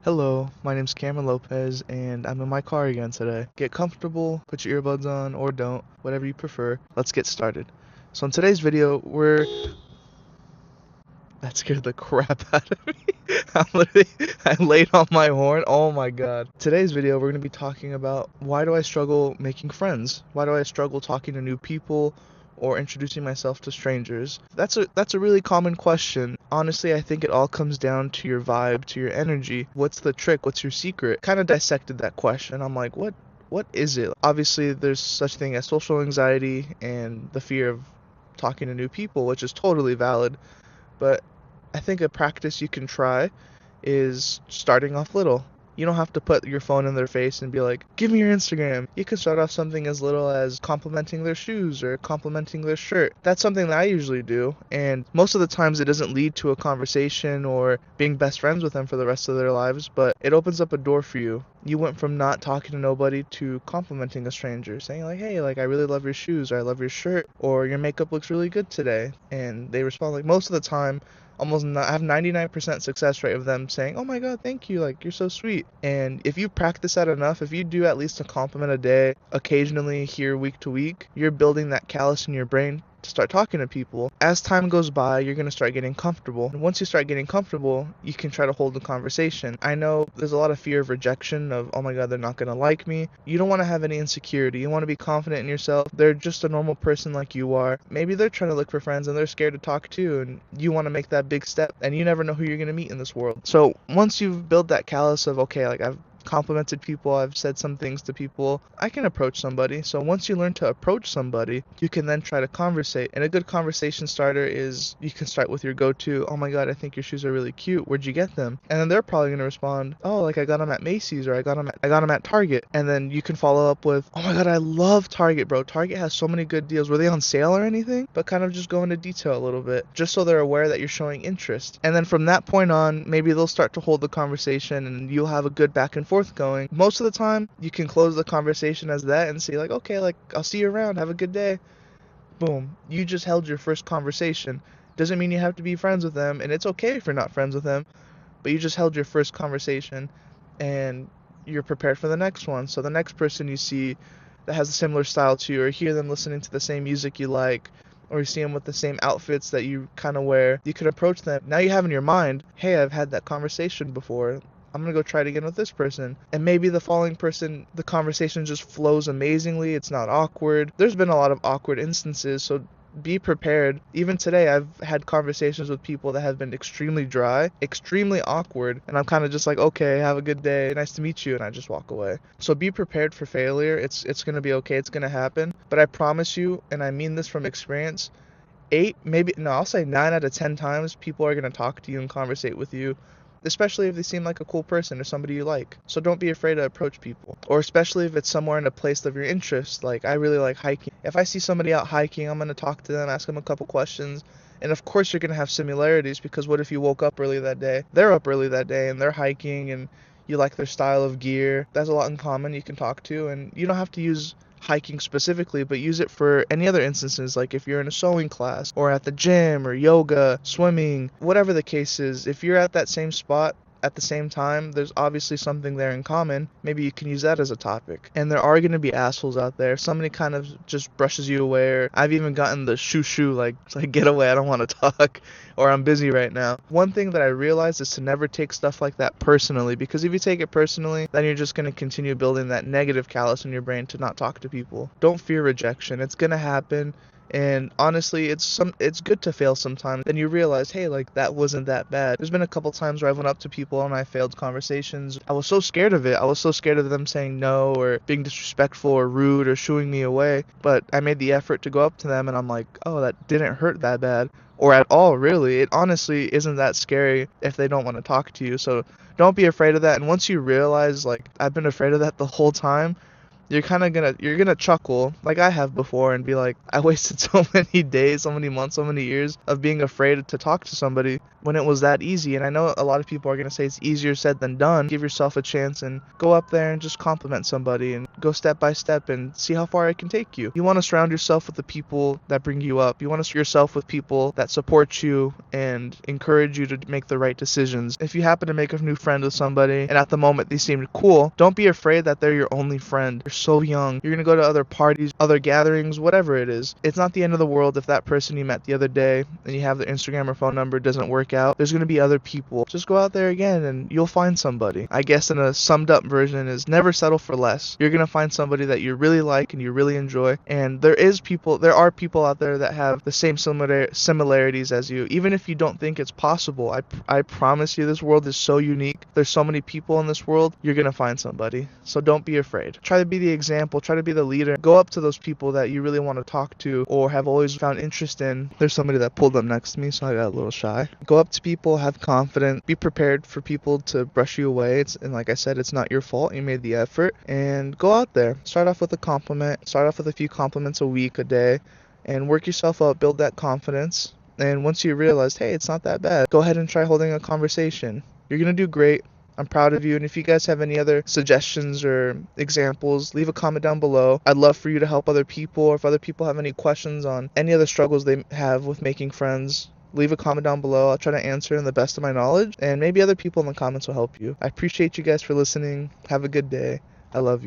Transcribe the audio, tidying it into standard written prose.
Hello, my name's Cameron Lopez, and I'm in my car again today. Get comfortable, put your earbuds on, or don't, whatever you prefer. Let's get started. So in today's video, That scared the crap out of me. I laid on my horn. Oh my god. Today's video, we're going to be talking about why do I struggle making friends? Why do I struggle talking to new people or introducing myself to strangers? That's a really common question. Honestly, I think it all comes down to your vibe, to your energy. What's the trick? What's your secret? Kind of dissected that question. I'm like, what is it? Obviously, there's such thing as social anxiety and the fear of talking to new people, which is totally valid. But I think a practice you can try is starting off little. You don't have to put your phone in their face and be like, give me your Instagram. You can start off something as little as complimenting their shoes or complimenting their shirt. That's something that I usually do, and most of the times it doesn't lead to a conversation or being best friends with them for the rest of their lives, but it opens up a door for you. You went from not talking to nobody to complimenting a stranger, saying like, hey, like I really love your shoes, or I love your shirt, or your makeup looks really good today. And they respond like most of the time, I have 99% success rate of them saying, "Oh my God, thank you! Like you're so sweet." And if you practice that enough, if you do at least a compliment a day, occasionally here week to week, you're building that callus in your brain to start talking to people. As time goes by, you're going to start getting comfortable. And once you start getting comfortable, you can try to hold a conversation. I know there's a lot of fear of rejection of, oh my God, they're not going to like me. You don't want to have any insecurity. You want to be confident in yourself. They're just a normal person like you are. Maybe they're trying to look for friends and they're scared to talk too, and you want to make that big step, and you never know who you're going to meet in this world. So once you've built that callus of, okay, like I've complimented people, I've said some things to people, I can approach somebody. So once you learn to approach somebody, you can then try to conversate. And a good conversation starter is you can start with your go-to, oh my God, I think your shoes are really cute. Where'd you get them? And then they're probably going to respond, oh, like I got them at Macy's, or I got them at Target. And then you can follow up with, oh my God, I love Target, bro. Target has so many good deals. Were they on sale or anything? But kind of just go into detail a little bit, just so they're aware that you're showing interest. And then from that point on, maybe they'll start to hold the conversation and you'll have a good back and forth going. Most of the time, you can close the conversation as that and say like, okay, like I'll see you around. Have a good day. Boom. You just held your first conversation. Doesn't mean you have to be friends with them, and it's okay if you're not friends with them, but you just held your first conversation and you're prepared for the next one. So the next person you see that has a similar style to you, or hear them listening to the same music you like, or you see them with the same outfits that you kind of wear, you could approach them. Now you have in your mind, hey, I've had that conversation before. I'm gonna go try it again with this person. And maybe the following person, the conversation just flows amazingly. It's not awkward. There's been a lot of awkward instances, so be prepared. Even today, I've had conversations with people that have been extremely dry, extremely awkward, and I'm kind of just like, okay, have a good day, nice to meet you, and I just walk away. So be prepared for failure. It's gonna be okay. It's gonna happen. But I promise you, and I mean this from experience, I'll say 9 out of 10 times, people are gonna talk to you and conversate with you, especially if they seem like a cool person or somebody you like. So don't be afraid to approach people. Or especially if it's somewhere in a place of your interest. Like, I really like hiking. If I see somebody out hiking, I'm going to talk to them, ask them a couple questions. And of course you're going to have similarities, because what if you woke up early that day? They're up early that day and they're hiking, and you like their style of gear. That's a lot in common you can talk to, and you don't have to use hiking specifically, but use it for any other instances, like if you're in a sewing class or at the gym or yoga, swimming, whatever the case is. If you're at that same spot at the same time, there's obviously something there in common. Maybe you can use that as a topic. And there are going to be assholes out there. Somebody kind of just brushes you away, or I've even gotten the shoo like get away, I don't want to talk, or I'm busy right now. One thing that I realized is to never take stuff like that personally, because if you take it personally, then you're just going to continue building that negative callus in your brain to not talk to people. Don't fear rejection. It's going to happen. And honestly, it's good to fail sometimes. Then you realize, hey, like that wasn't that bad. There's been a couple times where I went up to people and I failed conversations. I was so scared of it. I was so scared of them saying no, or being disrespectful or rude or shooing me away. But I made the effort to go up to them, and I'm like, oh, that didn't hurt that bad. Or at all, really. It honestly isn't that scary if they don't want to talk to you. So don't be afraid of that. And once you realize, like, I've been afraid of that the whole time, you're gonna chuckle like I have before and be like, I wasted so many days, so many months, so many years of being afraid to talk to somebody when it was that easy. And I know a lot of people are gonna say it's easier said than done. Give yourself a chance and go up there and just compliment somebody and go step by step and see how far it can take you. You want to surround yourself with the people that bring you up. You want to surround yourself with people that support you and encourage you to make the right decisions. If you happen to make a new friend with somebody and at the moment they seem cool, don't be afraid that they're your only friend. You're so young. You're gonna go to other parties, other gatherings, whatever it is. It's not the end of the world if that person you met the other day and you have their Instagram or phone number doesn't work out. There's gonna be other people. Just go out there again and you'll find somebody. I guess in a summed up version is never settle for less. You're gonna find somebody that you really like and you really enjoy. And there are people out there that have the same similarities as you. Even if you don't think it's possible, I promise you this world is so unique. There's so many people in this world. You're gonna find somebody. So don't be afraid. Try to be the example. Try to be the leader. Go up to those people that you really want to talk to or have always found interest in. There's somebody that pulled up next to me, so I got a little shy. Go up to people, have confidence, be prepared for people to brush you away. And like I said, it's not your fault. You made the effort. And go out there. Start off with a compliment. Start off with a few compliments a week, a day, and work yourself up. Build that confidence. And once you realize, hey, it's not that bad, go ahead and try holding a conversation. You're going to do great. I'm proud of you. And if you guys have any other suggestions or examples, leave a comment down below. I'd love for you to help other people, or if other people have any questions on any other struggles they have with making friends, leave a comment down below. I'll try to answer in the best of my knowledge, and maybe other people in the comments will help you. I appreciate you guys for listening. Have a good day. I love you.